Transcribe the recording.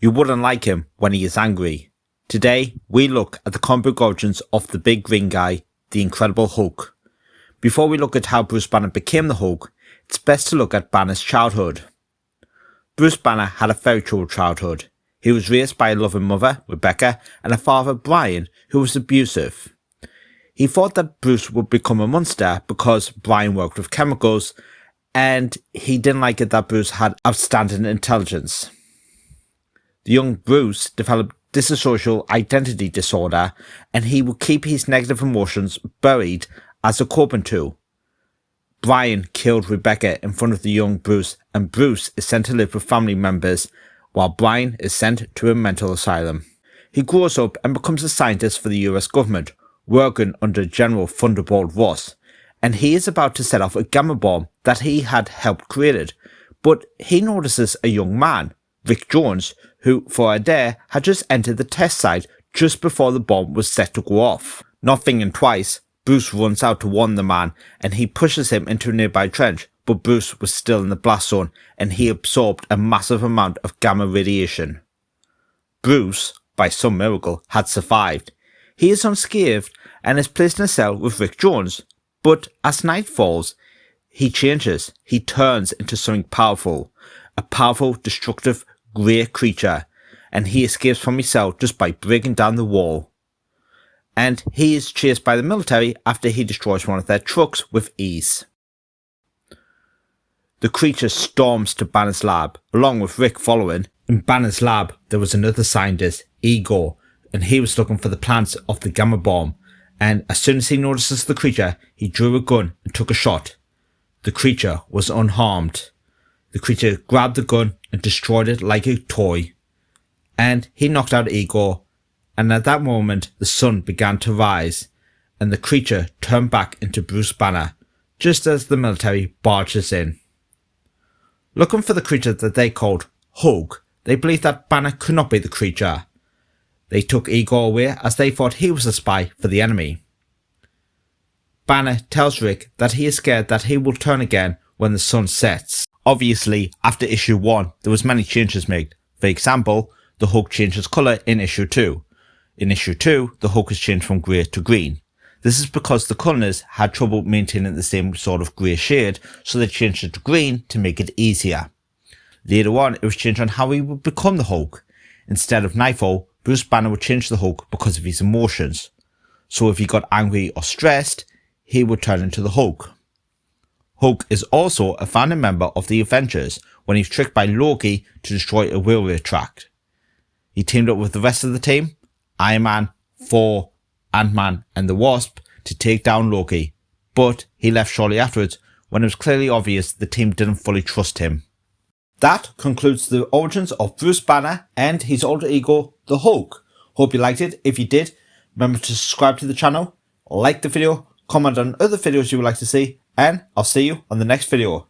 You wouldn't like him when he is angry. Today, we look at the comic book origins of the big green guy, the Incredible Hulk. Before we look at how Bruce Banner became the Hulk, it's best to look at Banner's childhood. Bruce Banner had a very troubled childhood. He was raised by a loving mother, Rebecca, and a father, Brian, who was abusive. He thought that Bruce would become a monster because Brian worked with chemicals, and he didn't like it that Bruce had outstanding intelligence. The young Bruce developed dissocial identity disorder, and he would keep his negative emotions buried as a coping tool. Brian killed Rebecca in front of the young Bruce, and Bruce is sent to live with family members, while Brian is sent to a mental asylum. He grows up and becomes a scientist for the US government, working under General Thunderbolt Ross, and he is about to set off a gamma bomb that he had helped create, but he notices a young man, Rick Jones, who for a day had just entered the test site just before the bomb was set to go off. Not thinking twice, Bruce runs out to warn the man, and he pushes him into a nearby trench, but Bruce was still in the blast zone and he absorbed a massive amount of gamma radiation. Bruce, by some miracle, had survived. He is unscathed and is placed in a cell with Rick Jones, but as night falls, he changes. He turns into something powerful, a powerful, destructive, grey creature, and he escapes from his cell just by breaking down the wall. And he is chased by the military after he destroys one of their trucks with ease. The creature storms to Banner's lab, along with Rick following. In Banner's lab, there was another scientist, Igor, and he was looking for the plans of the gamma bomb, and as soon as he notices the creature, he drew a gun and took a shot. The creature was unharmed. The creature grabbed the gun and destroyed it like a toy, and he knocked out Igor, and at that moment the sun began to rise, and the creature turned back into Bruce Banner, just as the military barges in. Looking for the creature that they called Hulk, they believed that Banner could not be the creature. They took Igor away as they thought he was a spy for the enemy. Banner tells Rick that he is scared that he will turn again when the sun sets. Obviously, after issue 1, there was many changes made. For example, the Hulk changes colour in issue 2. In issue 2, the Hulk is changed from grey to green. This is because the colourers had trouble maintaining the same sort of grey shade, so they changed it to green to make it easier. Later on, it was changed on how he would become the Hulk. Instead of Nightfall, Bruce Banner would change the Hulk because of his emotions. So if he got angry or stressed, he would turn into the Hulk. Hulk is also a founding member of the Avengers when he was tricked by Loki to destroy a railway track. He teamed up with the rest of the team, Iron Man, Thor, Ant-Man and the Wasp, to take down Loki, but he left shortly afterwards when it was clearly obvious the team didn't fully trust him. That concludes the origins of Bruce Banner and his alter ego, the Hulk. Hope you liked it. If you did, remember to subscribe to the channel, like the video, comment on other videos you would like to see, and I'll see you on the next video.